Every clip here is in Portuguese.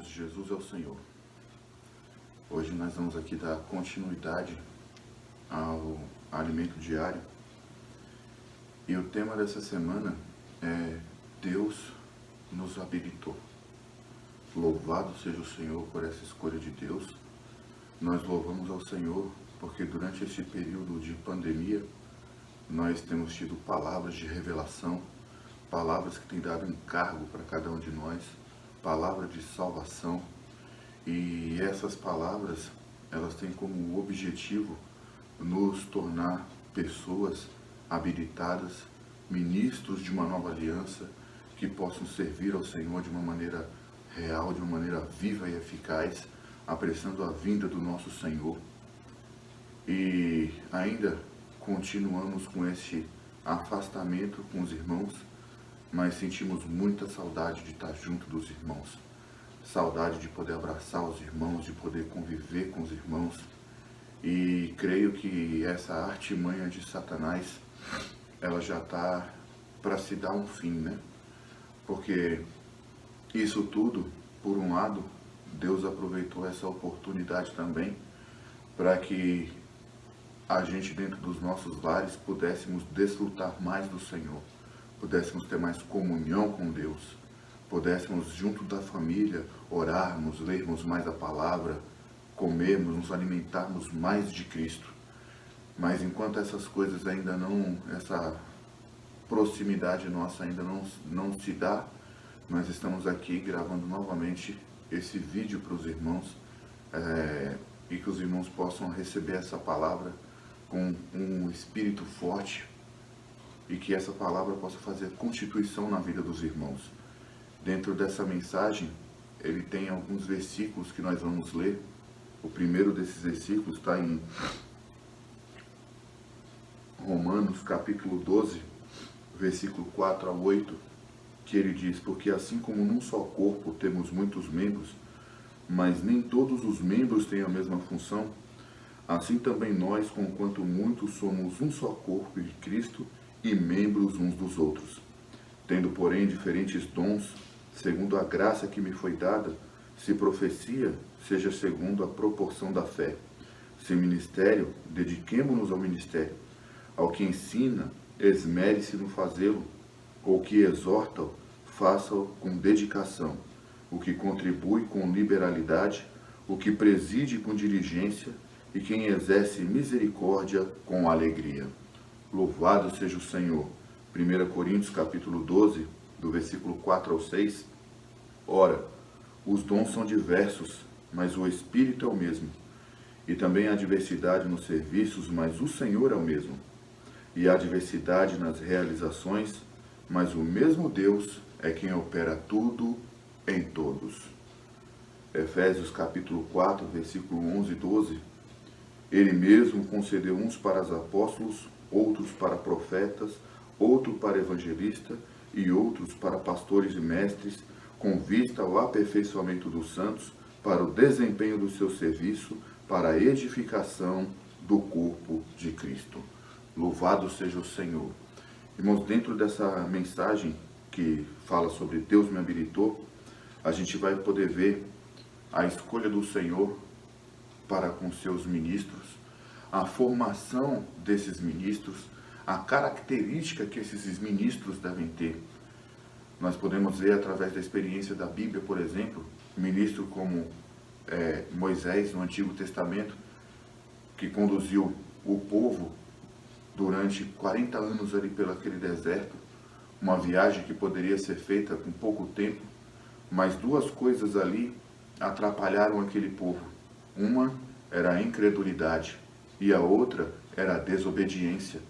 irmãos, Jesus é o Senhor. Hoje nós vamos aqui dar continuidade ao alimento diário. E o tema dessa semana é Deus nos habilitou. Louvado seja o Senhor por essa escolha de Deus. Nós louvamos ao Senhor porque durante esse período de pandemia nós temos tido palavras de revelação, palavras que têm dado encargo para cada um de nós, palavras de salvação. E essas palavras, elas têm como objetivo nos tornar pessoas habilitadas, ministros de uma nova aliança, que possam servir ao Senhor de uma maneira real, de uma maneira viva e eficaz, apressando a vinda do nosso Senhor. E ainda continuamos com esse afastamento com os irmãos, mas sentimos muita saudade de estar junto dos irmãos. Saudade de poder abraçar os irmãos, de poder conviver com os irmãos. E creio que essa artimanha de Satanás, ela já está para se dar um fim, né? Porque isso tudo, por um lado, Deus aproveitou essa oportunidade também para que a gente dentro dos nossos lares pudéssemos desfrutar mais do Senhor, pudéssemos ter mais comunhão com Deus, pudéssemos junto da família orarmos, lermos mais a palavra, comermos, nos alimentarmos mais de Cristo. Mas enquanto essas coisas ainda não, essa proximidade nossa ainda não se dá, nós estamos aqui gravando novamente esse vídeo para os irmãos, e que os irmãos possam receber essa palavra com um espírito forte e que essa palavra possa fazer constituição na vida dos irmãos. Dentro dessa mensagem, ele tem alguns versículos que nós vamos ler. O primeiro desses versículos está em Romanos capítulo 12, versículo 4 a 8, que ele diz: porque assim como num só corpo temos muitos membros, mas nem todos os membros têm a mesma função, assim também nós, conquanto muitos, somos um só corpo de Cristo e membros uns dos outros. Tendo, porém, diferentes dons, segundo a graça que me foi dada, se profecia, seja segundo a proporção da fé. Se ministério, dediquemo-nos ao ministério. Ao que ensina, esmere-se no fazê-lo. Ou que exorta, faça-o com dedicação. O que contribui com liberalidade, o que preside com diligência, e quem exerce misericórdia com alegria. Louvado seja o Senhor. 1 Coríntios capítulo 12, do versículo 4 ao 6. Ora, os dons são diversos, mas o Espírito é o mesmo. E também há diversidade nos serviços, mas o Senhor é o mesmo. E há diversidade nas realizações, mas o mesmo Deus é quem opera tudo em todos. Efésios capítulo 4, versículo 11 e 12. Ele mesmo concedeu uns para os apóstolos, outros para profetas, outro para evangelistas e outros para pastores e mestres, com vista ao aperfeiçoamento dos santos, para o desempenho do seu serviço, para a edificação do corpo de Cristo. Louvado seja o Senhor. Irmãos, dentro dessa mensagem que fala sobre Deus me habilitou, a gente vai poder ver a escolha do Senhor para com seus ministros, a formação desses ministros, a característica que esses ministros devem ter. Nós podemos ver através da experiência da Bíblia, por exemplo, ministro como Moisés no Antigo Testamento, que conduziu o povo durante 40 anos ali pelo aquele deserto, uma viagem que poderia ser feita com pouco tempo, mas duas coisas ali atrapalharam aquele povo. Uma era a incredulidade e a outra era a desobediência.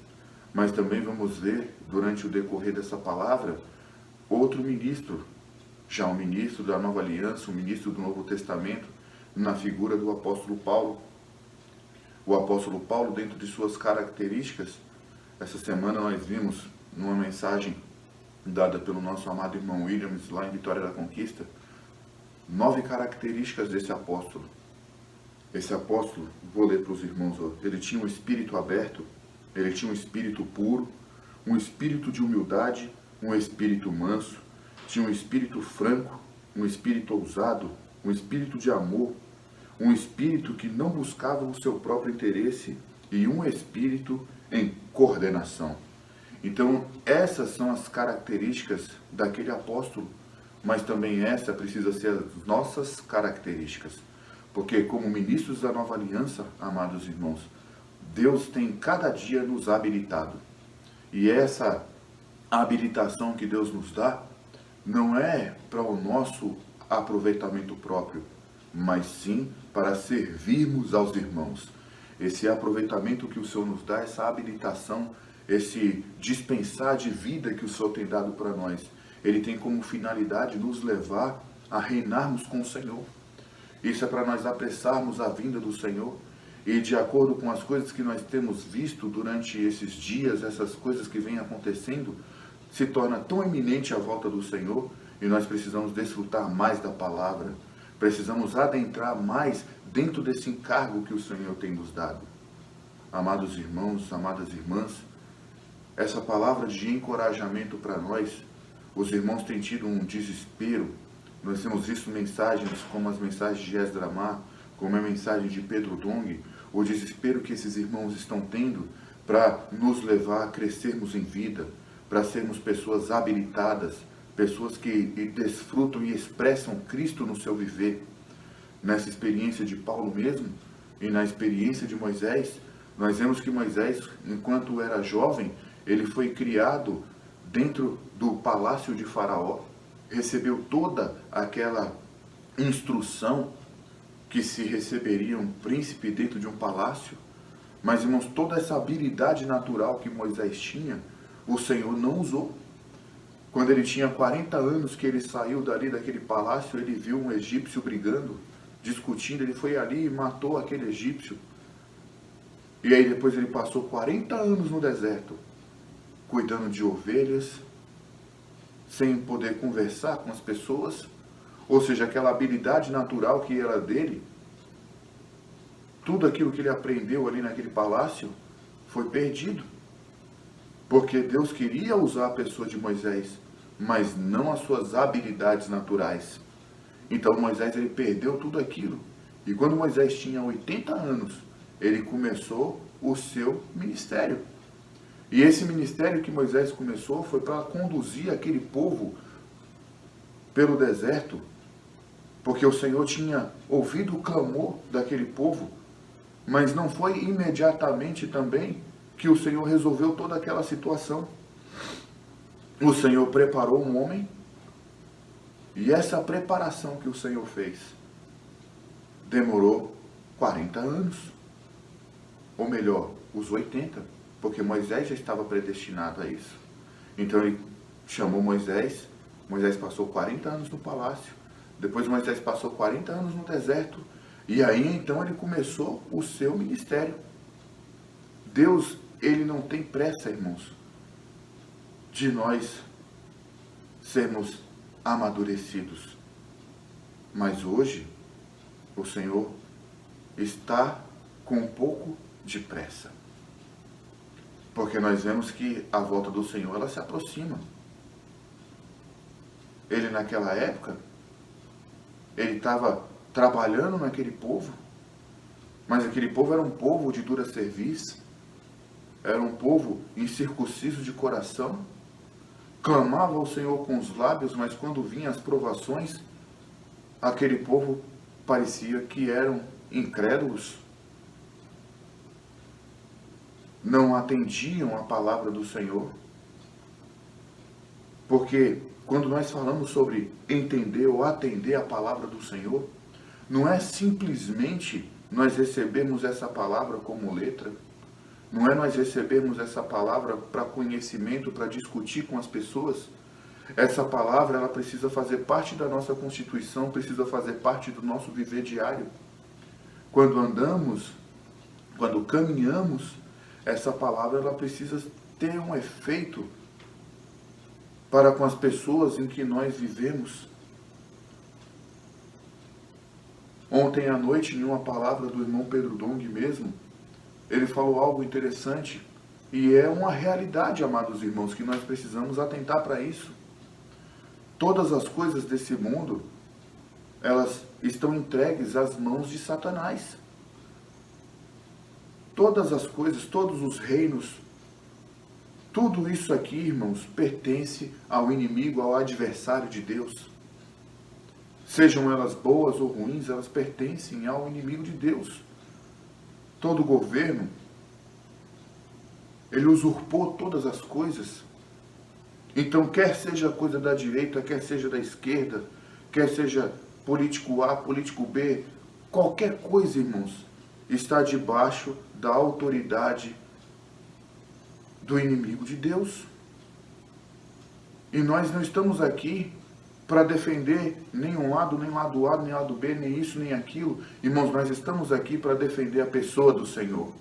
Mas também vamos ver, durante o decorrer dessa palavra, outro ministro, já um ministro da Nova Aliança, um ministro do Novo Testamento, na figura do apóstolo Paulo. O apóstolo Paulo, dentro de suas características, essa semana nós vimos numa mensagem dada pelo nosso amado irmão Williams, lá em Vitória da Conquista, 9 características desse apóstolo. Esse apóstolo, vou ler para os irmãos, ele tinha um espírito aberto, ele tinha um espírito puro, um espírito de humildade, um espírito manso, tinha um espírito franco, um espírito ousado, um espírito de amor, um espírito que não buscava o seu próprio interesse e um espírito em coordenação. Então, essas são as características daquele apóstolo, mas também essa precisa ser as nossas características. Porque como ministros da nova aliança, amados irmãos, Deus tem cada dia nos habilitado. E essa habilitação que Deus nos dá não é para o nosso aproveitamento próprio, mas sim para servirmos aos irmãos. Esse aproveitamento que o Senhor nos dá, essa habilitação, esse dispensar de vida que o Senhor tem dado para nós, ele tem como finalidade nos levar a reinarmos com o Senhor. Isso é para nós apressarmos a vinda do Senhor. E de acordo com as coisas que nós temos visto durante esses dias, essas coisas que vêm acontecendo, se torna tão iminente a volta do Senhor, e nós precisamos desfrutar mais da palavra, precisamos adentrar mais dentro desse encargo que o Senhor tem nos dado. Amados irmãos, amadas irmãs, essa palavra de encorajamento para nós, os irmãos têm tido um desespero. Nós temos visto mensagens como as mensagens de Esdramá, como a mensagem de Pedro Dong, o desespero que esses irmãos estão tendo para nos levar a crescermos em vida, para sermos pessoas habilitadas, pessoas que desfrutam e expressam Cristo no seu viver. Nessa experiência de Paulo mesmo, e na experiência de Moisés, nós vemos que Moisés, enquanto era jovem, ele foi criado dentro do palácio de Faraó, recebeu toda aquela instrução que se receberia um príncipe dentro de um palácio. Mas, irmãos, toda essa habilidade natural que Moisés tinha, o Senhor não usou. Quando ele tinha 40 anos que ele saiu dali daquele palácio, ele viu um egípcio brigando, discutindo, ele foi ali e matou aquele egípcio. E aí depois ele passou 40 anos no deserto, cuidando de ovelhas, sem poder conversar com as pessoas. Ou seja, aquela habilidade natural que era dele, tudo aquilo que ele aprendeu ali naquele palácio, foi perdido. Porque Deus queria usar a pessoa de Moisés, mas não as suas habilidades naturais. Então Moisés, ele perdeu tudo aquilo. E quando Moisés tinha 80 anos, ele começou o seu ministério. E esse ministério que Moisés começou foi para conduzir aquele povo pelo deserto, porque o Senhor tinha ouvido o clamor daquele povo, mas não foi imediatamente também que o Senhor resolveu toda aquela situação. O Senhor preparou um homem, e essa preparação que o Senhor fez demorou 40 anos, ou melhor, os 80, porque Moisés já estava predestinado a isso. Então ele chamou Moisés, Moisés passou 40 anos no palácio, depois Moisés passou 40 anos no deserto, e aí então ele começou o seu ministério. Deus, ele não tem pressa, irmãos, de nós sermos amadurecidos. Mas hoje, o Senhor está com um pouco de pressa. Porque nós vemos que a volta do Senhor, ela se aproxima. Ele naquela época, ele estava trabalhando naquele povo, mas aquele povo era um povo de dura cerviz, era um povo incircunciso de coração, clamava ao Senhor com os lábios, mas quando vinham as provações, aquele povo parecia que eram incrédulos, não atendiam a palavra do Senhor. Porque quando nós falamos sobre entender ou atender a palavra do Senhor, não é simplesmente nós recebermos essa palavra como letra, não é nós recebermos essa palavra para conhecimento, para discutir com as pessoas. Essa palavra, ela precisa fazer parte da nossa constituição, precisa fazer parte do nosso viver diário. Quando andamos, quando caminhamos, essa palavra, ela precisa ter um efeito para com as pessoas em que nós vivemos. Ontem à noite, em uma palavra do irmão Pedro Dong mesmo, ele falou algo interessante, e é uma realidade, amados irmãos, que nós precisamos atentar para isso. Todas as coisas desse mundo, elas estão entregues às mãos de Satanás. Todas as coisas, todos os reinos, tudo isso aqui, irmãos, pertence ao inimigo, ao adversário de Deus. Sejam elas boas ou ruins, elas pertencem ao inimigo de Deus. Todo governo, ele usurpou todas as coisas. Então, quer seja coisa da direita, quer seja da esquerda, quer seja político A, político B, qualquer coisa, irmãos, está debaixo da autoridade do inimigo de Deus. E nós não estamos aqui para defender nem um lado, nem lado A, nem lado B, nem isso, nem aquilo. Irmãos, nós estamos aqui para defender a pessoa do Senhor.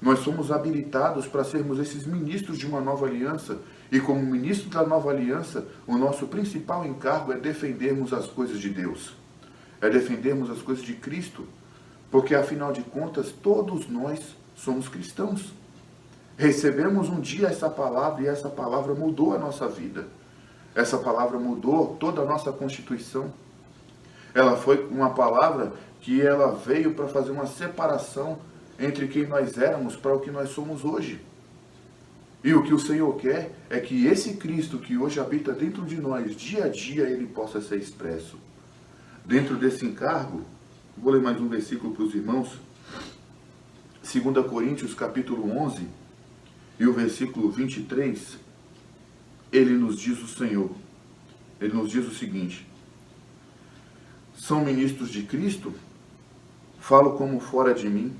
Nós somos habilitados para sermos esses ministros de uma nova aliança. E como ministro da nova aliança, o nosso principal encargo é defendermos as coisas de Deus. É defendermos as coisas de Cristo. Porque, afinal de contas, todos nós somos cristãos. Recebemos um dia essa palavra e essa palavra mudou a nossa vida. Essa palavra mudou toda a nossa constituição. Ela foi uma palavra que ela veio para fazer uma separação entre quem nós éramos para o que nós somos hoje. E o que o Senhor quer é que esse Cristo que hoje habita dentro de nós, dia a dia, ele possa ser expresso. Dentro desse encargo, vou ler mais um versículo para os irmãos. 2 Coríntios capítulo 11 e o versículo 23, ele nos diz o Senhor. Ele nos diz o seguinte: são ministros de Cristo? Falo como fora de mim.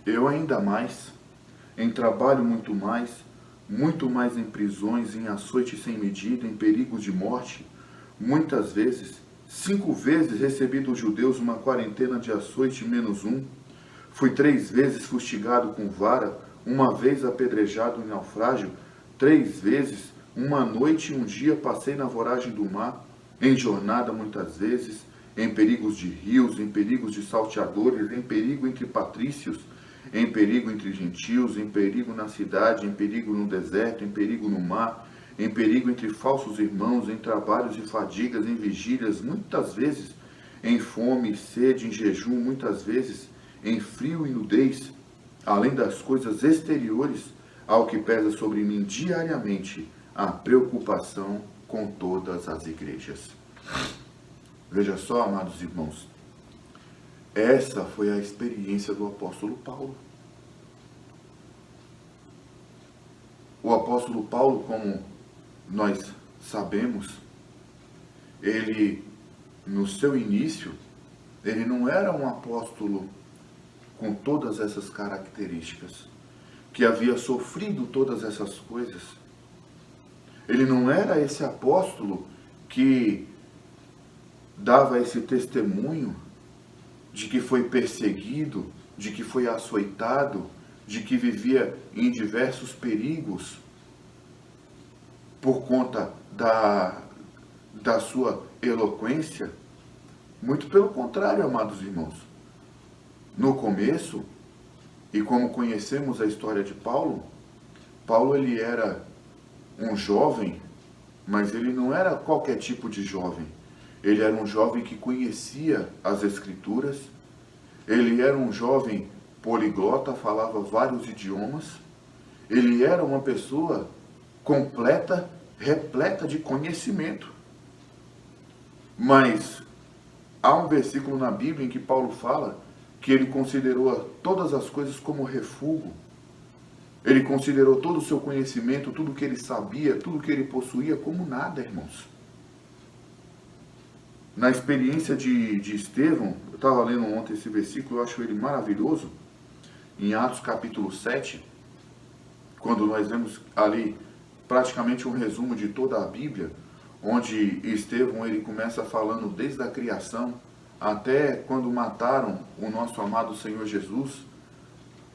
Eu ainda mais, em trabalho muito mais em prisões, em açoite sem medida, em perigos de morte, muitas vezes, 5 vezes recebi dos judeus uma quarentena de açoite menos um, fui 3 vezes fustigado com vara, 1 vez apedrejado em naufrágio, 3 vezes, 1 noite e 1 dia passei na voragem do mar, em jornada muitas vezes, em perigos de rios, em perigos de salteadores, em perigo entre patrícios, em perigo entre gentios, em perigo na cidade, em perigo no deserto, em perigo no mar, em perigo entre falsos irmãos, em trabalhos e fadigas, em vigílias, muitas vezes em fome e sede, em jejum, muitas vezes em frio e nudez, além das coisas exteriores, ao que pesa sobre mim diariamente a preocupação com todas as igrejas. Veja só, amados irmãos, essa foi a experiência do apóstolo Paulo. O apóstolo Paulo, como nós sabemos, ele, no seu início, ele não era um apóstolo com todas essas características, que havia sofrido todas essas coisas. Ele não era esse apóstolo que dava esse testemunho de que foi perseguido, de que foi açoitado, de que vivia em diversos perigos por conta da sua eloquência. Muito pelo contrário, amados irmãos. No começo, e como conhecemos a história de Paulo, Paulo ele era um jovem, mas ele não era qualquer tipo de jovem. Ele era um jovem que conhecia as Escrituras, ele era um jovem poliglota, falava vários idiomas, ele era uma pessoa completa, repleta de conhecimento. Mas há um versículo na Bíblia em que Paulo fala que ele considerou todas as coisas como refúgio. Ele considerou todo o seu conhecimento, tudo que ele sabia, tudo que ele possuía como nada, irmãos. Na experiência de Estevão, eu estava lendo ontem esse versículo, eu acho ele maravilhoso, em Atos capítulo 7, quando nós vemos ali praticamente um resumo de toda a Bíblia, onde Estevão ele começa falando desde a criação até quando mataram o nosso amado Senhor Jesus.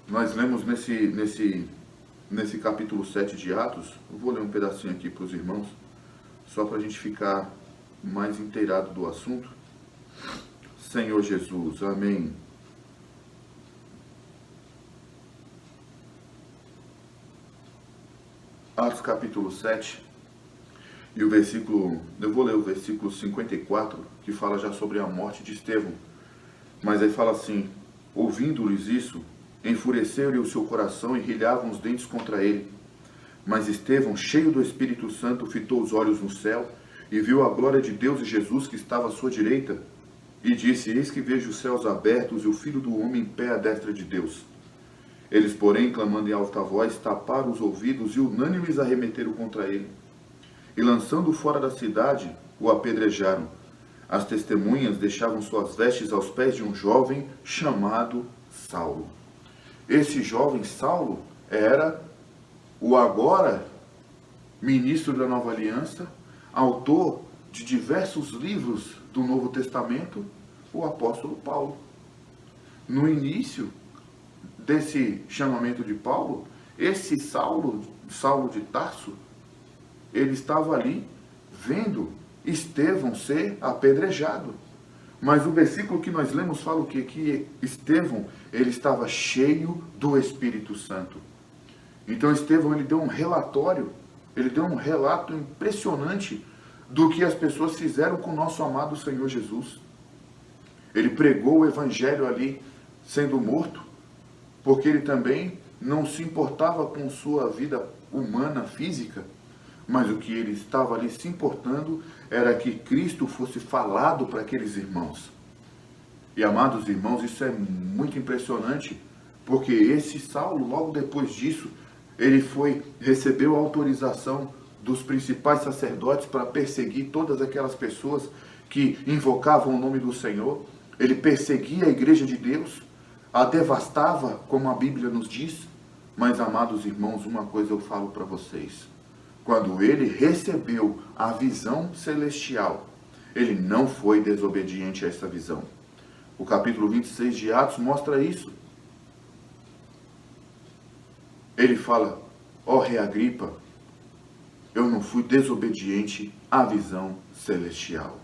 Nós lemos nesse capítulo 7 de Atos, eu vou ler um pedacinho aqui para os irmãos, só para a gente ficar mais inteirado do assunto. Senhor Jesus, amém. Atos capítulo 7. E eu vou ler o versículo 54, que fala já sobre a morte de Estevão. Mas aí fala assim: ouvindo-lhes isso, enfureceu-lhe o seu coração e rilhavam os dentes contra ele. Mas Estevão, cheio do Espírito Santo, fitou os olhos no céu e viu a glória de Deus e Jesus que estava à sua direita. E disse: eis que vejo os céus abertos e o Filho do Homem em pé à destra de Deus. Eles, porém, clamando em alta voz, taparam os ouvidos e unânimes arremeteram contra ele. E lançando-o fora da cidade, o apedrejaram. As testemunhas deixavam suas vestes aos pés de um jovem chamado Saulo. Esse jovem Saulo era o agora ministro da Nova Aliança, autor de diversos livros do Novo Testamento, o apóstolo Paulo. No início desse chamamento de Paulo, esse Saulo de Tarso, ele estava ali vendo Estevão ser apedrejado. Mas o versículo que nós lemos fala o quê? Que Estevão, ele estava cheio do Espírito Santo. Então Estevão, ele deu um relatório, ele deu um relato impressionante do que as pessoas fizeram com o nosso amado Senhor Jesus. Ele pregou o evangelho ali, sendo morto, porque ele também não se importava com sua vida humana, física, mas o que ele estava ali se importando era que Cristo fosse falado para aqueles irmãos. E, amados irmãos, isso é muito impressionante, porque esse Saulo, logo depois disso, ele recebeu a autorização dos principais sacerdotes para perseguir todas aquelas pessoas que invocavam o nome do Senhor. Ele perseguia a igreja de Deus, a devastava, como a Bíblia nos diz. Mas, amados irmãos, uma coisa eu falo para vocês: quando ele recebeu a visão celestial, ele não foi desobediente a essa visão. O capítulo 26 de Atos mostra isso. Ele fala: ó rei Agripa, eu não fui desobediente à visão celestial.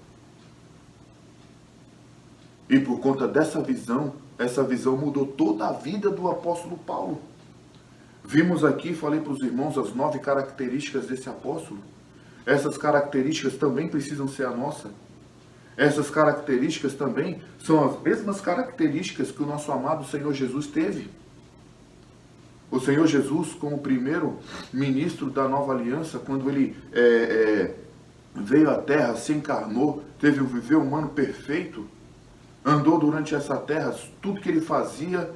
E por conta dessa visão, essa visão mudou toda a vida do apóstolo Paulo. Vimos aqui, falei para os irmãos, as 9 características desse apóstolo. Essas características também precisam ser a nossa. Essas características também são as mesmas características que o nosso amado Senhor Jesus teve. O Senhor Jesus, como primeiro ministro da Nova Aliança, quando ele veio à Terra, se encarnou, teve um viver humano perfeito, andou durante essa terra, tudo que ele fazia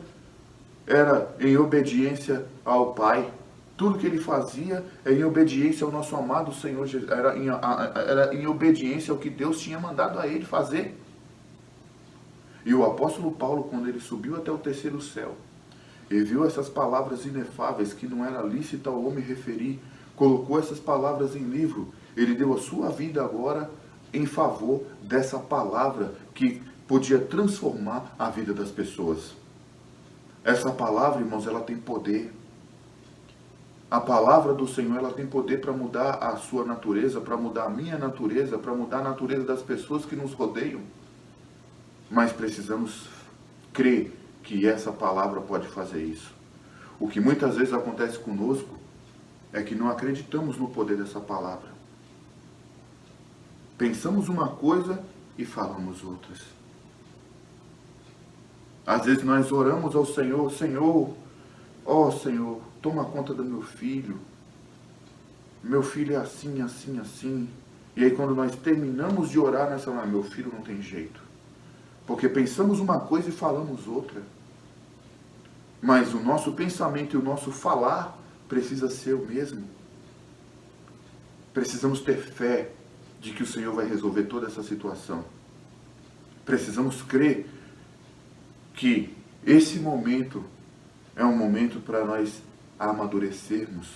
era em obediência ao Pai. Tudo que ele fazia era em obediência ao nosso amado Senhor Jesus, era em obediência ao que Deus tinha mandado a ele fazer. E o apóstolo Paulo, quando ele subiu até o terceiro céu, e viu essas palavras inefáveis que não era lícito ao homem referir, colocou essas palavras em livro, ele deu a sua vida agora em favor dessa palavra que podia transformar a vida das pessoas. Essa palavra, irmãos, ela tem poder. A palavra do Senhor, ela tem poder para mudar a sua natureza, para mudar a minha natureza, para mudar a natureza das pessoas que nos rodeiam. Mas precisamos crer que essa palavra pode fazer isso. O que muitas vezes acontece conosco é que não acreditamos no poder dessa palavra. Pensamos uma coisa e falamos outras. Às vezes nós oramos ao Senhor: Senhor, ó Senhor, toma conta do meu filho. Meu filho é assim, assim, assim. E aí quando nós terminamos de orar nessa hora, meu filho não tem jeito. Porque pensamos uma coisa e falamos outra. Mas o nosso pensamento e o nosso falar precisa ser o mesmo. Precisamos ter fé de que o Senhor vai resolver toda essa situação. Precisamos crer que esse momento é um momento para nós amadurecermos.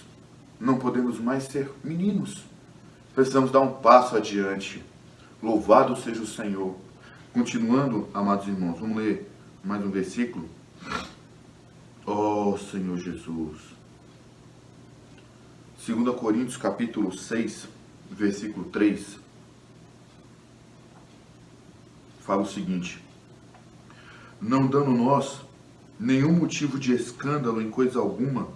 Não podemos mais ser meninos. Precisamos dar um passo adiante. Louvado seja o Senhor. Continuando, amados irmãos, vamos ler mais um versículo. Ó Senhor Jesus. 2 Coríntios capítulo 6, versículo 3. Fala o seguinte: não dando nós nenhum motivo de escândalo em coisa alguma,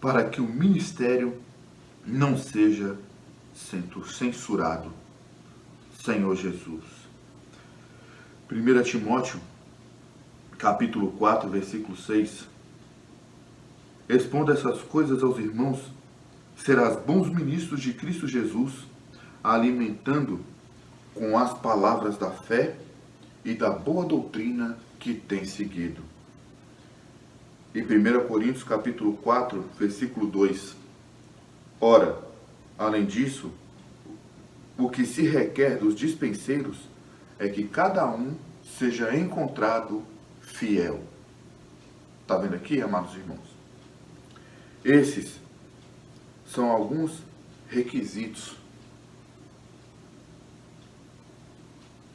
para que o ministério não seja sendo censurado. Senhor Jesus. 1 Timóteo, capítulo 4, versículo 6. Expondo essas coisas aos irmãos, serás bons ministros de Cristo Jesus, alimentando com as palavras da fé e da boa doutrina que tem seguido. E 1 Coríntios capítulo 4, versículo 2. Ora, além disso, o que se requer dos dispenseiros é que cada um seja encontrado fiel. Está vendo aqui, amados irmãos? Esses são alguns requisitos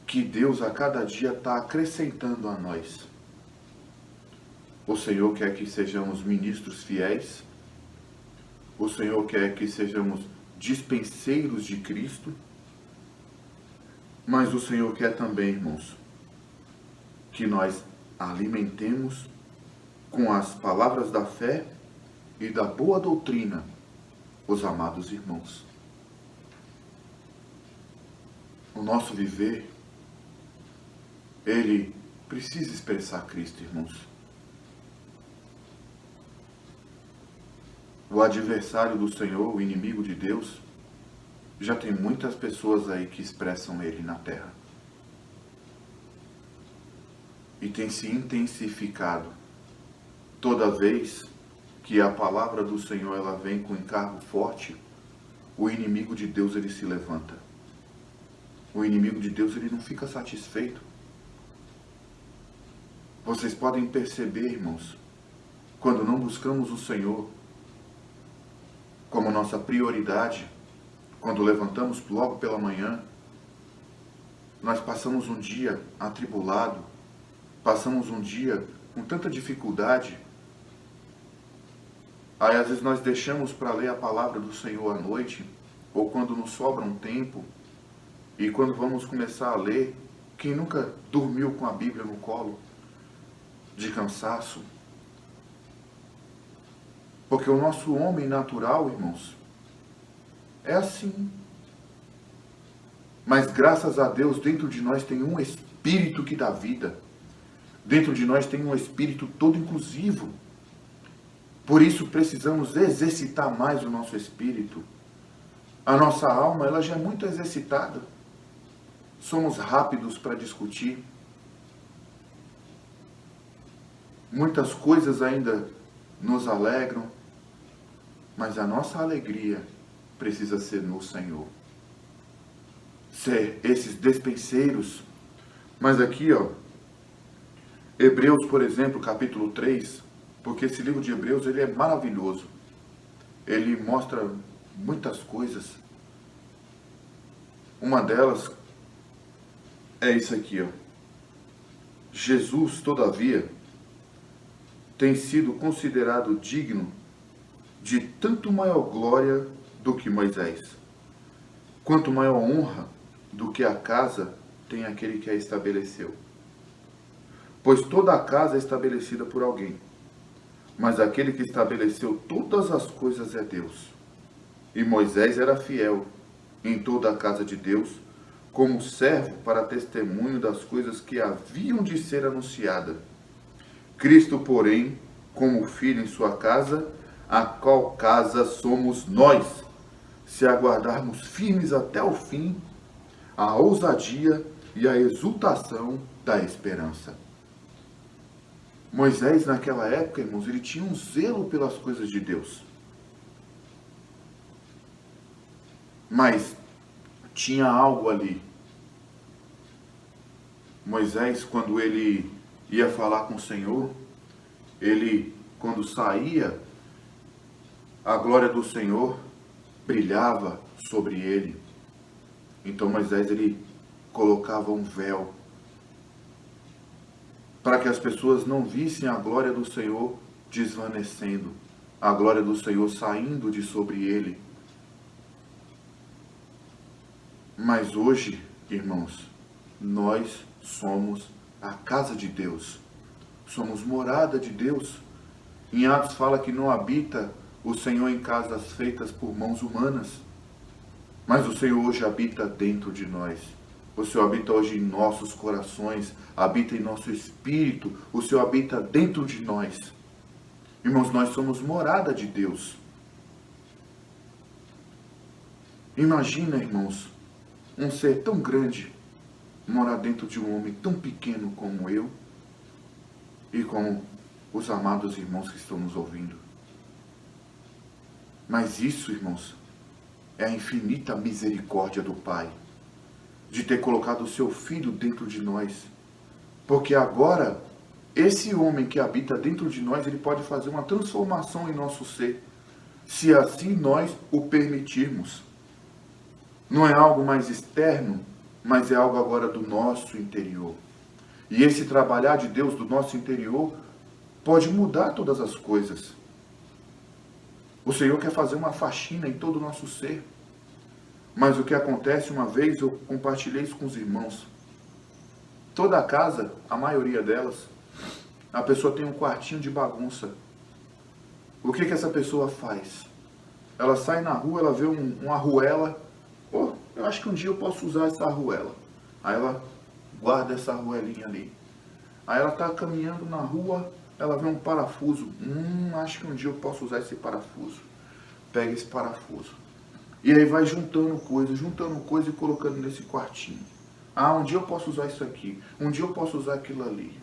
que Deus a cada dia está acrescentando a nós. O Senhor quer que sejamos ministros fiéis. O Senhor quer que sejamos dispenseiros de Cristo. Mas o Senhor quer também, irmãos, que nós alimentemos com as palavras da fé e da boa doutrina os amados irmãos. O nosso viver, ele precisa expressar Cristo, irmãos. O adversário do Senhor, o inimigo de Deus, já tem muitas pessoas aí que expressam Ele na terra. E tem se intensificado toda vez que a palavra do Senhor ela vem com encargo forte, o inimigo de Deus ele se levanta. O inimigo de Deus ele não fica satisfeito. Vocês podem perceber, irmãos, quando não buscamos o Senhor como nossa prioridade, quando levantamos logo pela manhã, nós passamos um dia atribulado, passamos um dia com tanta dificuldade. Aí às vezes nós deixamos para ler a palavra do Senhor à noite, ou quando nos sobra um tempo, e quando vamos começar a ler, quem nunca dormiu com a Bíblia no colo, de cansaço? Porque o nosso homem natural, irmãos, é assim. Mas graças a Deus, dentro de nós tem um Espírito que dá vida. Dentro de nós tem um Espírito todo inclusivo. Por isso precisamos exercitar mais o nosso Espírito. A nossa alma, ela já é muito exercitada. Somos rápidos para discutir. Muitas coisas ainda nos alegram, mas a nossa alegria precisa ser no Senhor. Ser esses despenseiros. Mas aqui, ó, Hebreus, por exemplo, capítulo 3, porque esse livro de Hebreus, ele é maravilhoso. Ele mostra muitas coisas. Uma delas é isso aqui, ó. Jesus, todavia, tem sido considerado digno de tanto maior glória do que Moisés, quanto maior honra do que a casa tem aquele que a estabeleceu. Pois toda a casa é estabelecida por alguém, mas aquele que estabeleceu todas as coisas é Deus. E Moisés era fiel em toda a casa de Deus, como servo para testemunho das coisas que haviam de ser anunciadas. Cristo, porém, como filho em sua casa, a qual casa somos nós, se aguardarmos firmes até o fim a ousadia e a exultação da esperança. Moisés, naquela época, irmãos, ele tinha um zelo pelas coisas de Deus. Mas tinha algo ali. Moisés, quando ele ia falar com o Senhor, ele, quando saía, a glória do Senhor brilhava sobre ele. Então Moisés, ele colocava um véu para que as pessoas não vissem a glória do Senhor desvanecendo, a glória do Senhor saindo de sobre ele. Mas hoje, irmãos, nós somos a casa de Deus, somos morada de Deus. Em Atos fala que não habita o Senhor em casas feitas por mãos humanas. Mas o Senhor hoje habita dentro de nós. O Senhor habita hoje em nossos corações, habita em nosso espírito, o Senhor habita dentro de nós. Irmãos, nós somos morada de Deus. Imagina, irmãos, um ser tão grande morar dentro de um homem tão pequeno como eu e como os amados irmãos que estão nos ouvindo. Mas isso, irmãos, é a infinita misericórdia do Pai, de ter colocado o seu Filho dentro de nós. Porque agora, esse homem que habita dentro de nós, ele pode fazer uma transformação em nosso ser, se assim nós o permitirmos. Não é algo mais externo, mas é algo agora do nosso interior. E esse trabalhar de Deus do nosso interior pode mudar todas as coisas. O Senhor quer fazer uma faxina em todo o nosso ser. Mas o que acontece, uma vez eu compartilhei isso com os irmãos. Toda a casa, a maioria delas, a pessoa tem um quartinho de bagunça. O que essa pessoa faz? Ela sai na rua, ela vê uma arruela. Oh, eu acho que um dia eu posso usar essa arruela. Aí ela guarda essa arruelinha ali. Aí ela está caminhando na rua, ela vê um parafuso. Acho que um dia eu posso usar esse parafuso. Pega esse parafuso. E aí vai juntando coisa e colocando nesse quartinho. Um dia eu posso usar isso aqui. Um dia eu posso usar aquilo ali.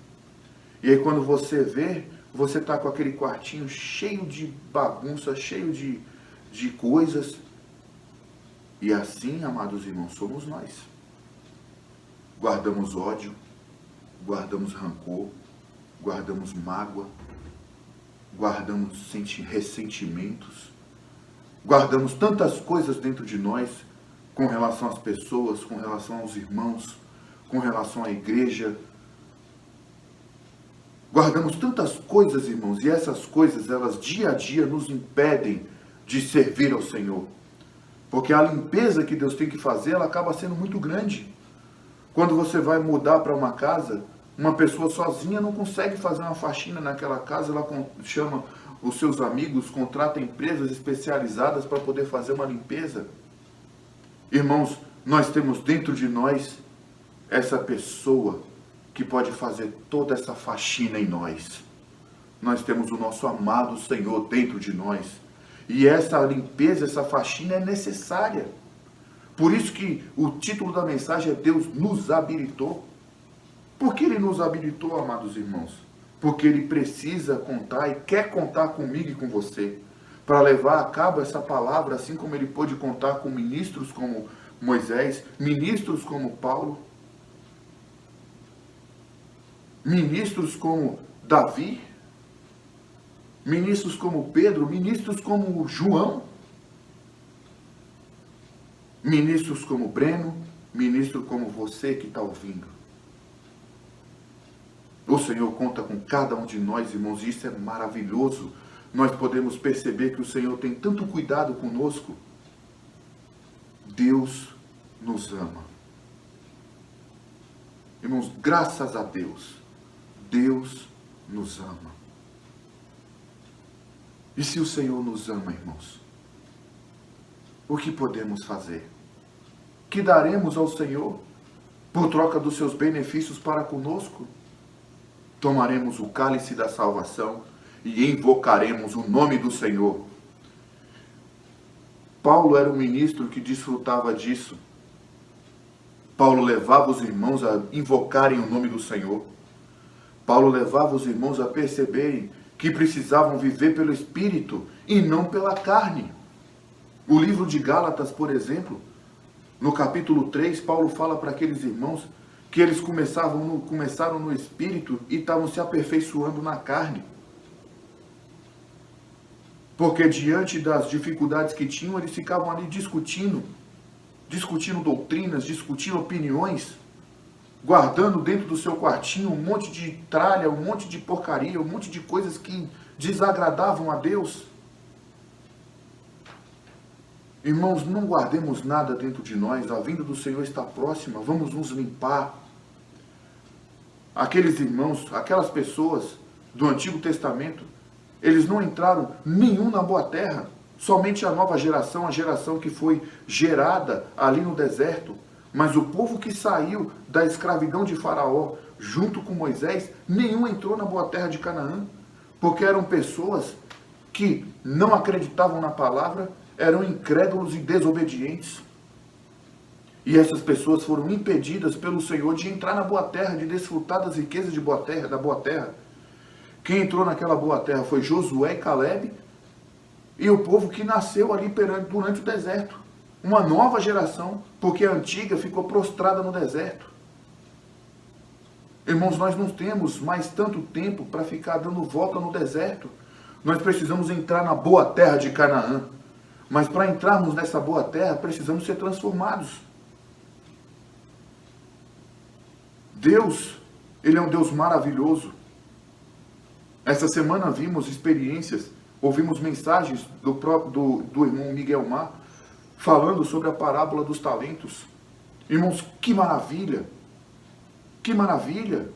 E aí quando você vê, você está com aquele quartinho cheio de bagunça, cheio de coisas. E assim, amados irmãos, somos nós. Guardamos ódio, guardamos rancor, guardamos mágoa, guardamos ressentimentos. Guardamos tantas coisas dentro de nós, com relação às pessoas, com relação aos irmãos, com relação à igreja. Guardamos tantas coisas, irmãos, e essas coisas, elas dia a dia nos impedem de servir ao Senhor. Porque a limpeza que Deus tem que fazer, ela acaba sendo muito grande. Quando você vai mudar para uma casa, uma pessoa sozinha não consegue fazer uma faxina naquela casa, ela chama os seus amigos, contrata empresas especializadas para poder fazer uma limpeza. Irmãos, nós temos dentro de nós essa pessoa que pode fazer toda essa faxina em nós. Nós temos o nosso amado Senhor dentro de nós. E essa limpeza, essa faxina é necessária. Por isso que o título da mensagem é Deus nos habilitou. Por que Ele nos habilitou, amados irmãos? Porque Ele precisa contar e quer contar comigo e com você, para levar a cabo essa palavra, assim como Ele pôde contar com ministros como Moisés, ministros como Paulo, ministros como Davi, ministros como Pedro, ministros como João, ministros como Breno, ministro como você que está ouvindo. O Senhor conta com cada um de nós, irmãos, e isso é maravilhoso. Nós podemos perceber que o Senhor tem tanto cuidado conosco. Deus nos ama. Irmãos, graças a Deus, Deus nos ama. E se o Senhor nos ama, irmãos, o que podemos fazer? Que daremos ao Senhor por troca dos seus benefícios para conosco? Tomaremos o cálice da salvação e invocaremos o nome do Senhor. Paulo era um ministro que desfrutava disso. Paulo levava os irmãos a invocarem o nome do Senhor. Paulo levava os irmãos a perceberem que precisavam viver pelo Espírito e não pela carne. O livro de Gálatas, por exemplo, no capítulo 3, Paulo fala para aqueles irmãos que eles começaram no Espírito e estavam se aperfeiçoando na carne. Porque diante das dificuldades que tinham, eles ficavam ali discutindo doutrinas, discutindo opiniões, guardando dentro do seu quartinho um monte de tralha, um monte de porcaria, um monte de coisas que desagradavam a Deus. Irmãos, não guardemos nada dentro de nós, a vinda do Senhor está próxima, vamos nos limpar. Aqueles irmãos, aquelas pessoas do Antigo Testamento, eles não entraram nenhum na boa terra, somente a nova geração, a geração que foi gerada ali no deserto, mas o povo que saiu da escravidão de Faraó junto com Moisés, nenhum entrou na boa terra de Canaã, porque eram pessoas que não acreditavam na palavra, eram incrédulos e desobedientes. E essas pessoas foram impedidas pelo Senhor de entrar na boa terra, de desfrutar das riquezas de boa terra, da boa terra. Quem entrou naquela boa terra foi Josué e Calebe, e o povo que nasceu ali durante o deserto. Uma nova geração, porque a antiga ficou prostrada no deserto. Irmãos, nós não temos mais tanto tempo para ficar dando volta no deserto. Nós precisamos entrar na boa terra de Canaã. Mas para entrarmos nessa boa terra, precisamos ser transformados. Deus, Ele é um Deus maravilhoso. Essa semana vimos experiências, ouvimos mensagens do irmão Miguel Mar, falando sobre a parábola dos talentos. Irmãos, que maravilha! Que maravilha!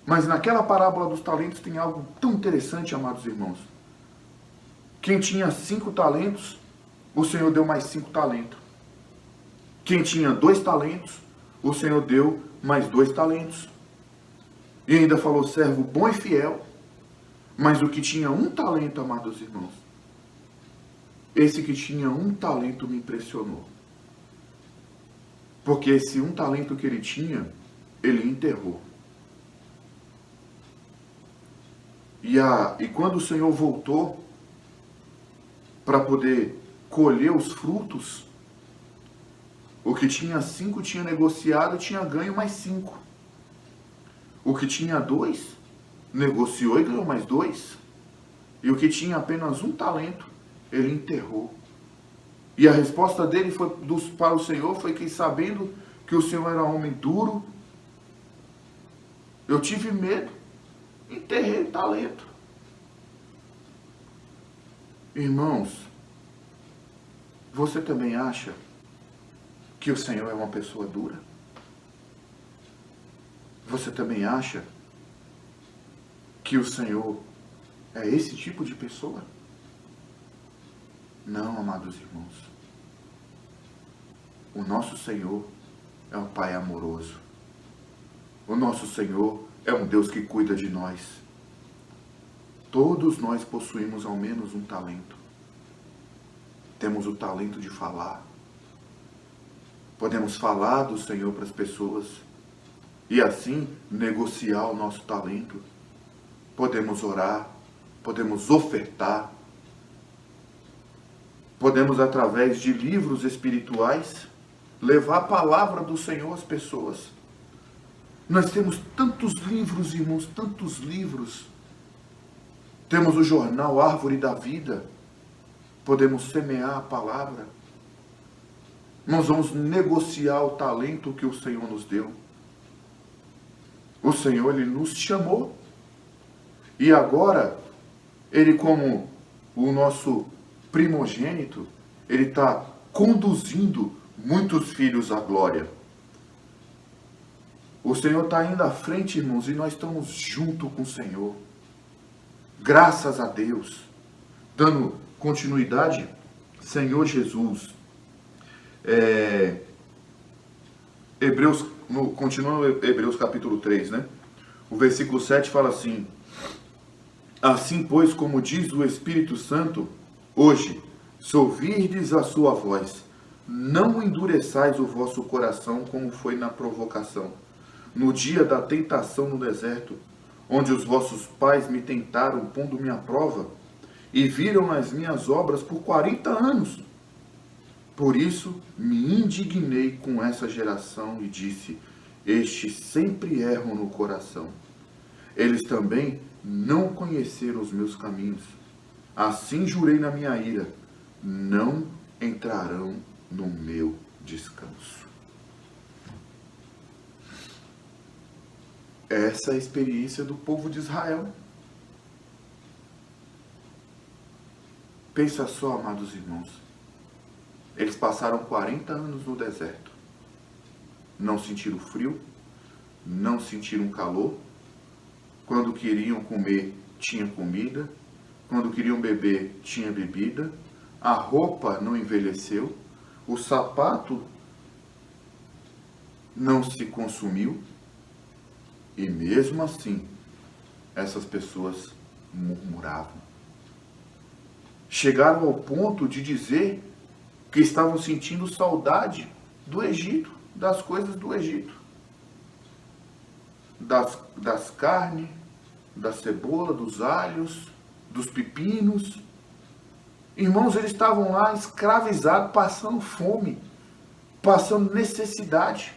Mas naquela parábola dos talentos tem algo tão interessante, amados irmãos. Quem tinha 5 talentos, o Senhor deu mais 5 talentos. Quem tinha 2 talentos, o Senhor deu mais 2 talentos. E ainda falou, servo bom e fiel. Mas o que tinha 1 talento, amados irmãos, esse que tinha 1 talento me impressionou. Porque esse 1 talento que ele tinha, ele enterrou. E quando o Senhor voltou para poder colher os frutos, o que tinha 5 tinha negociado e tinha ganho mais 5. O que tinha 2 negociou e ganhou mais 2. E o que tinha apenas 1 talento, ele enterrou. E a resposta dele para o Senhor foi que, sabendo que o Senhor era homem duro, eu tive medo, enterrei o talento. Irmãos, você também acha que o Senhor é uma pessoa dura? Você também acha que o Senhor é esse tipo de pessoa? Não, amados irmãos. O nosso Senhor é um Pai amoroso. O nosso Senhor é um Deus que cuida de nós. Todos nós possuímos ao menos 1 talento. Temos o talento de falar. Podemos falar do Senhor para as pessoas e assim negociar o nosso talento. Podemos orar, podemos ofertar, podemos, através de livros espirituais, levar a palavra do Senhor às pessoas. Nós temos tantos livros, irmãos, tantos livros. Temos o jornal Árvore da Vida. Podemos semear a palavra. Nós vamos negociar o talento que o Senhor nos deu. O Senhor, Ele nos chamou. E agora, Ele, como o nosso primogênito, Ele está conduzindo muitos filhos à glória. O Senhor está indo à frente, irmãos, e nós estamos junto com o Senhor. Graças a Deus. Dando continuidade, Senhor Jesus. Continuando Hebreus capítulo 3, né? O versículo 7 fala assim: assim, pois, como diz o Espírito Santo, hoje, se ouvirdes a sua voz, não endureçais o vosso coração como foi na provocação, no dia da tentação no deserto, onde os vossos pais me tentaram, pondo-me à prova, e viram as minhas obras por 40 anos. Por isso me indignei com essa geração e disse: estes sempre erram no coração. Eles também não conheceram os meus caminhos. Assim jurei na minha ira: não entrarão no meu descanso. Essa é a experiência do povo de Israel. Pensa só, amados irmãos. Eles passaram 40 anos no deserto. Não sentiram frio, não sentiram calor. Quando queriam comer, tinha comida. Quando queriam beber, tinha bebida. a roupa não envelheceu, o sapato não se consumiu, e mesmo assim, essas pessoas murmuravam. Chegaram ao ponto de dizer que estavam sentindo saudade do Egito, das coisas do Egito. Das carnes, da cebola, dos alhos, dos pepinos. Irmãos, eles estavam lá escravizados, passando fome, passando necessidade.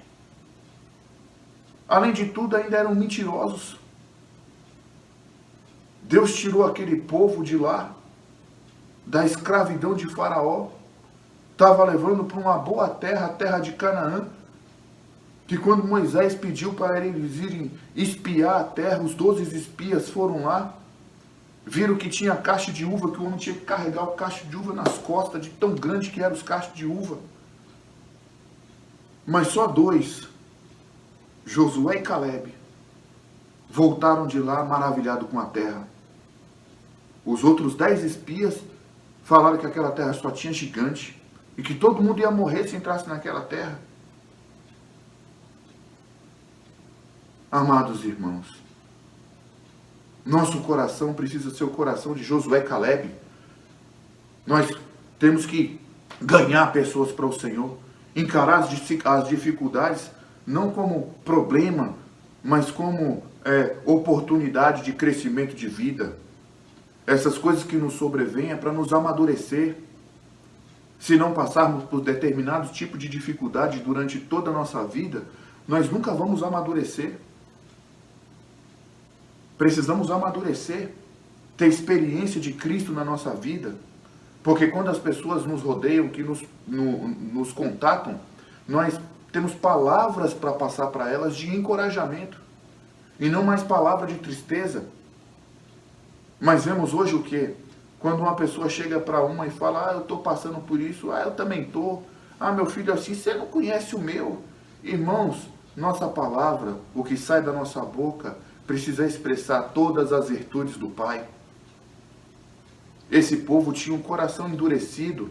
Além de tudo, ainda eram mentirosos. Deus tirou aquele povo de lá, da escravidão de Faraó, estava levando para uma boa terra, a terra de Canaã, que quando Moisés pediu para eles irem espiar a terra, os 12 espias foram lá, viram que tinha caixa de uva, que o homem tinha que carregar o cacho de uva nas costas, de tão grande que eram os cachos de uva. Mas só 2, Josué e Caleb, voltaram de lá maravilhados com a terra. Os outros 10 espias falaram que aquela terra só tinha gigante e que todo mundo ia morrer se entrasse naquela terra. Amados irmãos, nosso coração precisa ser o coração de Josué e Caleb. Nós temos que ganhar pessoas para o Senhor, encarar as dificuldades não como problema, mas como oportunidade de crescimento de vida. Essas coisas que nos sobrevêm é para nos amadurecer. Se não passarmos por determinado tipo de dificuldade durante toda a nossa vida, nós nunca vamos amadurecer. Precisamos amadurecer, ter experiência de Cristo na nossa vida, porque quando as pessoas nos rodeiam, que nos contatam, nós temos palavras para passar para elas de encorajamento, e não mais palavra de tristeza. Mas vemos hoje o quê? Quando uma pessoa chega para uma e fala, eu estou passando por isso, eu também estou, meu filho assim, você não conhece o meu. Irmãos, nossa palavra, o que sai da nossa boca, precisa expressar todas as virtudes do Pai. Esse povo tinha um coração endurecido.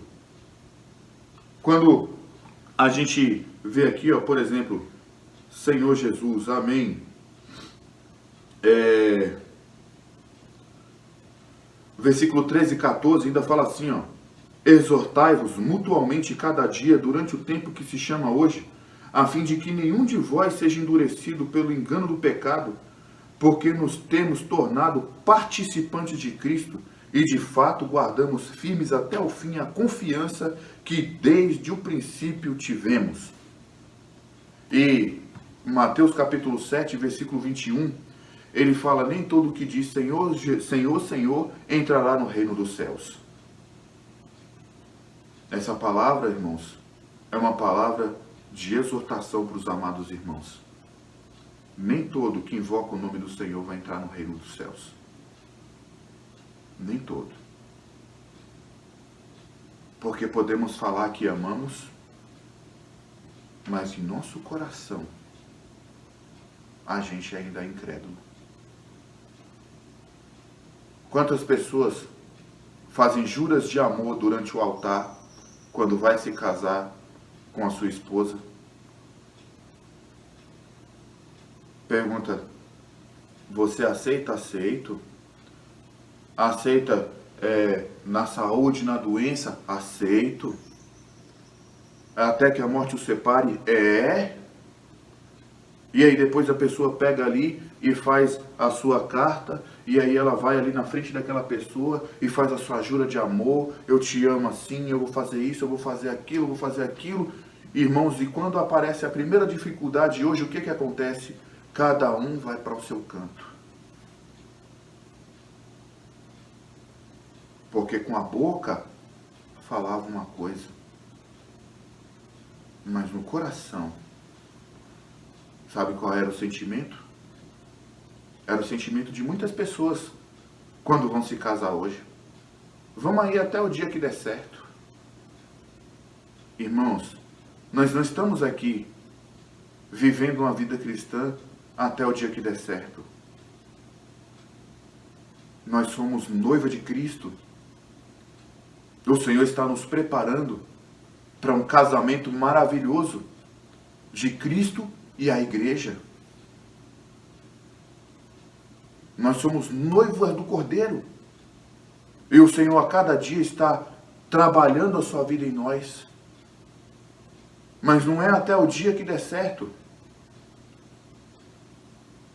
Quando a gente vê aqui, por exemplo, Senhor Jesus, amém. Versículo 13 e 14 ainda fala assim, exortai-vos mutualmente cada dia durante o tempo que se chama hoje, a fim de que nenhum de vós seja endurecido pelo engano do pecado, porque nos temos tornado participantes de Cristo e de fato guardamos firmes até o fim a confiança que desde o princípio tivemos. E Mateus capítulo 7, versículo 21, ele fala, nem todo que diz Senhor, Senhor, Senhor, entrará no reino dos céus. Essa palavra, irmãos, é uma palavra de exortação para os amados irmãos. Nem todo que invoca o nome do Senhor vai entrar no reino dos céus. Nem todo. Porque podemos falar que amamos, mas em nosso coração a gente ainda é incrédulo. Quantas pessoas fazem juras de amor durante o altar, quando vai se casar com a sua esposa? Pergunta, você aceita? Aceito. Aceita na saúde, na doença? Aceito. Até que a morte o separe? E aí depois a pessoa pega ali e faz a sua carta, e aí ela vai ali na frente daquela pessoa e faz a sua jura de amor, eu te amo assim, eu vou fazer isso, eu vou fazer aquilo, eu vou fazer aquilo. Irmãos, e quando aparece a primeira dificuldade hoje, o que acontece? Cada um vai para o seu canto. Porque com a boca falava uma coisa, mas no coração, sabe qual era o sentimento? Era o sentimento de muitas pessoas quando vão se casar hoje. Vamos aí até o dia que der certo. Irmãos, nós não estamos aqui vivendo uma vida cristã até o dia que der certo. Nós somos noiva de Cristo. O Senhor está nos preparando para um casamento maravilhoso de Cristo e a igreja. Nós somos noivas do Cordeiro. E o Senhor a cada dia está trabalhando a sua vida em nós. Mas não é até o dia que der certo.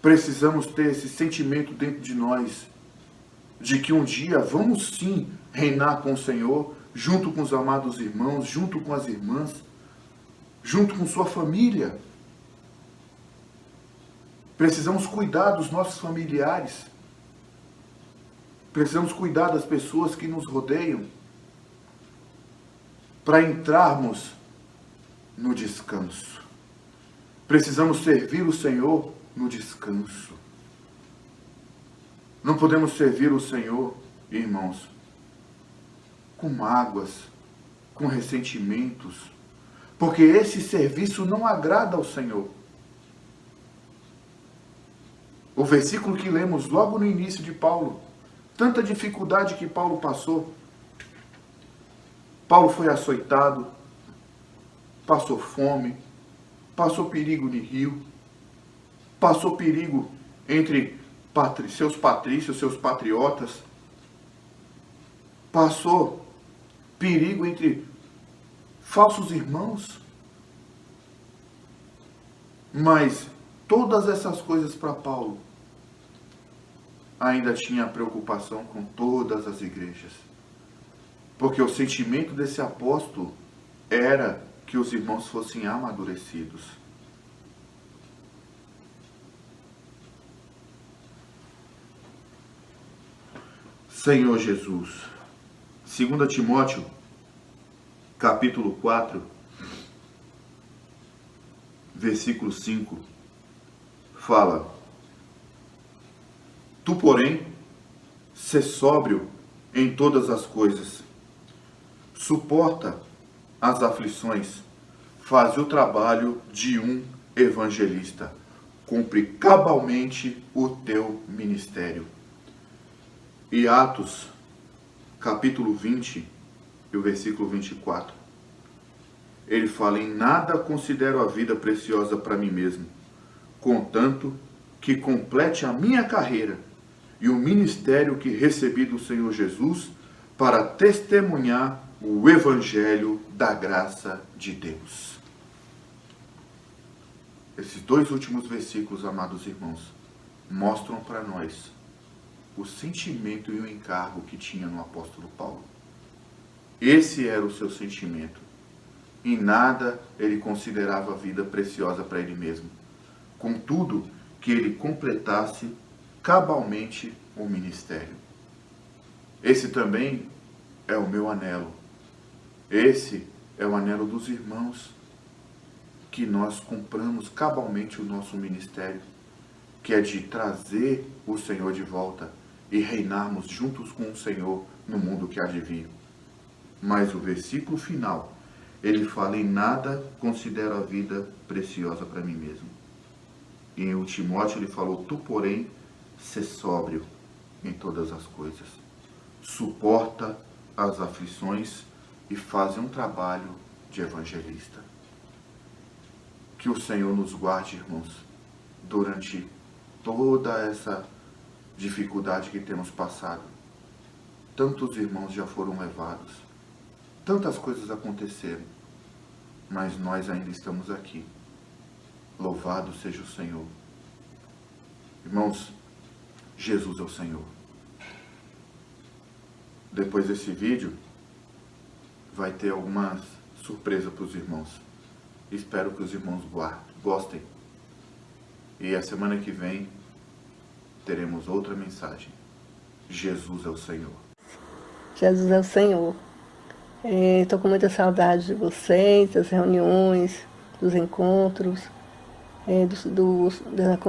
Precisamos ter esse sentimento dentro de nós, de que um dia vamos sim reinar com o Senhor, junto com os amados irmãos, junto com as irmãs, junto com sua família. Precisamos cuidar dos nossos familiares. Precisamos cuidar das pessoas que nos rodeiam, para entrarmos no descanso. Precisamos servir o Senhor no descanso. Não podemos servir o Senhor, irmãos, com mágoas, com ressentimentos, porque esse serviço não agrada ao Senhor. O versículo que lemos logo no início de Paulo, tanta dificuldade que Paulo passou. Paulo foi açoitado, passou fome, passou perigo no rio, passou perigo entre seus patrícios, seus patriotas, passou perigo entre falsos irmãos. Mas todas essas coisas para Paulo ainda tinha preocupação com todas as igrejas. Porque o sentimento desse apóstolo era que os irmãos fossem amadurecidos. Senhor Jesus, 2 Timóteo, capítulo 4, versículo 5, fala: Tu, porém, sê sóbrio em todas as coisas, suporta as aflições, faz o trabalho de um evangelista, cumpre cabalmente o teu ministério. E Atos, capítulo 20, e o versículo 24, ele fala: Em nada considero a vida preciosa para mim mesmo, contanto que complete a minha carreira e o ministério que recebi do Senhor Jesus para testemunhar o evangelho da graça de Deus. Esses dois últimos versículos, amados irmãos, mostram para nós o sentimento e o encargo que tinha no apóstolo Paulo. Esse era o seu sentimento. Em nada ele considerava a vida preciosa para ele mesmo. Contudo, que ele completasse cabalmente o ministério. Esse também é o meu anelo. Esse é o anelo dos irmãos, que nós cumpramos cabalmente o nosso ministério, que é de trazer o Senhor de volta e reinarmos juntos com o Senhor no mundo que há de vir. Mas o versículo final, ele fala: Em nada considero a vida preciosa para mim mesmo. E em Timóteo ele falou: Tu, porém, sê sóbrio em todas as coisas, suporta as aflições e faz um trabalho de evangelista. Que o Senhor nos guarde, irmãos, durante toda essa dificuldade que temos passado. Tantos irmãos já foram levados, tantas coisas aconteceram, mas nós ainda estamos aqui. Louvado seja o Senhor. Irmãos, Jesus é o Senhor. Depois desse vídeo, vai ter algumas surpresas para os irmãos. Espero que os irmãos gostem. E a semana que vem teremos outra mensagem. Jesus é o Senhor. Jesus é o Senhor. Estou com muita saudade de vocês, das reuniões, dos encontros,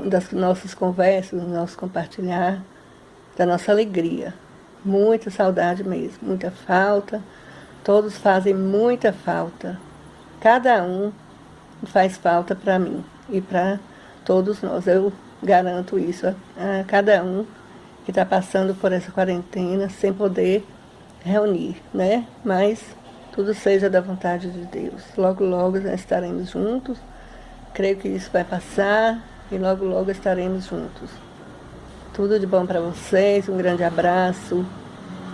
das nossas conversas, do nosso compartilhar, da nossa alegria. Muita saudade mesmo, muita falta. Todos fazem muita falta. Cada um faz falta para mim e para todos nós. Eu garanto isso a cada um que está passando por essa quarentena sem poder reunir, né? Mas tudo seja da vontade de Deus. Logo, logo nós estaremos juntos. Creio que isso vai passar e logo, logo estaremos juntos. Tudo de bom para vocês, um grande abraço.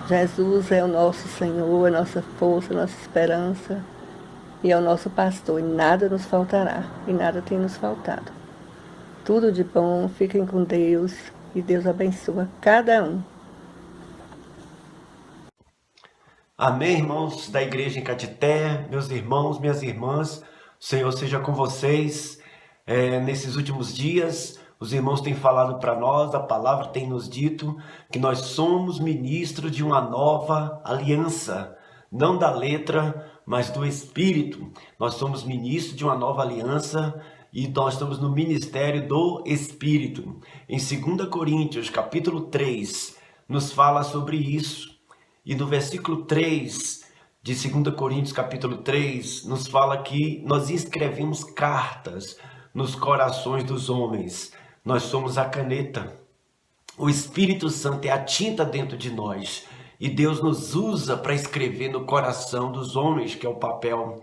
Jesus é o nosso Senhor, a nossa força, a nossa esperança e é o nosso pastor, e nada nos faltará, e nada tem nos faltado. Tudo de bom, fiquem com Deus e Deus abençoa cada um. Amém, irmãos da igreja em Caetité, meus irmãos, minhas irmãs, o Senhor seja com vocês. Nesses últimos dias, os irmãos têm falado para nós, a palavra tem nos dito que nós somos ministros de uma nova aliança, não da letra, mas do Espírito. Nós somos ministros de uma nova aliança e nós estamos no ministério do Espírito. Em 2 Coríntios, capítulo 3, nos fala sobre isso. E no versículo 3 de 2 Coríntios, capítulo 3, nos fala que nós escrevemos cartas nos corações dos homens. Nós somos a caneta. O Espírito Santo é a tinta dentro de nós. E Deus nos usa para escrever no coração dos homens, que é o papel.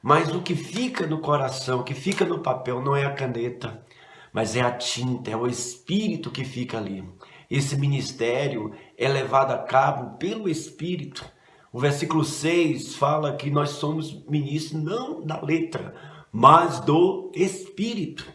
Mas o que fica no coração, o que fica no papel, não é a caneta, mas é a tinta, é o Espírito que fica ali. Esse ministério é levado a cabo pelo Espírito. O versículo 6 fala que nós somos ministros não da letra, mas do Espírito.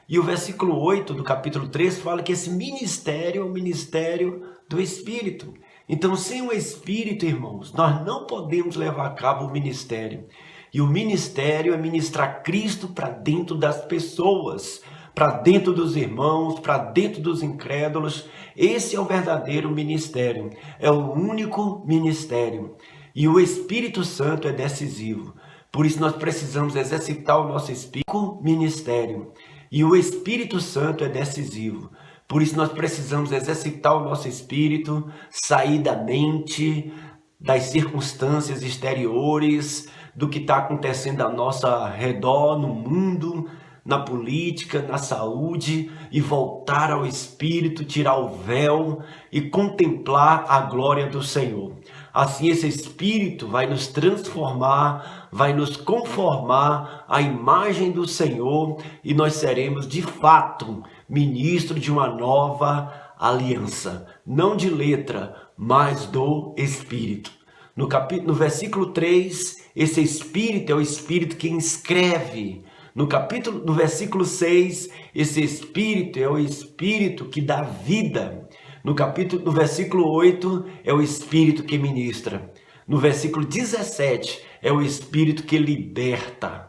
E o versículo 8 do capítulo 3 fala que esse ministério é o ministério do Espírito. Então, sem o Espírito, irmãos, nós não podemos levar a cabo o ministério. E o ministério é ministrar Cristo para dentro das pessoas, para dentro dos irmãos, para dentro dos incrédulos. Esse é o verdadeiro ministério, é o único ministério. E o Espírito Santo é decisivo. Por isso nós precisamos exercitar o nosso espírito ministério. E o Espírito Santo é decisivo. Por isso nós precisamos exercitar o nosso espírito, sair da mente, das circunstâncias exteriores, do que está acontecendo ao nosso redor, no mundo, na política, na saúde, e voltar ao Espírito, tirar o véu e contemplar a glória do Senhor. Assim esse Espírito vai nos transformar, vai nos conformar à imagem do Senhor e nós seremos de fato ministro de uma nova aliança, não de letra, mas do Espírito. No versículo 3, esse Espírito é o Espírito que inscreve. No versículo 6, esse Espírito é o Espírito que dá vida. No versículo 8, é o Espírito que ministra. No versículo 17, é o Espírito que liberta.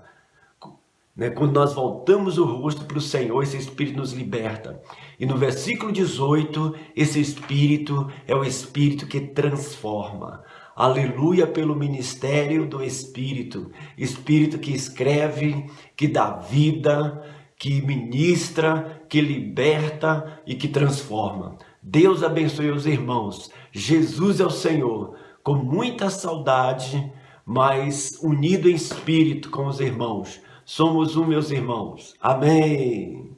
Quando nós voltamos o rosto para o Senhor, esse Espírito nos liberta. E no versículo 18, esse Espírito é o Espírito que transforma. Aleluia pelo ministério do Espírito. Espírito que escreve, que dá vida, que ministra, que liberta e que transforma. Deus abençoe os irmãos. Jesus é o Senhor. Com muita saudade, mas unido em espírito com os irmãos. Somos um, meus irmãos. Amém.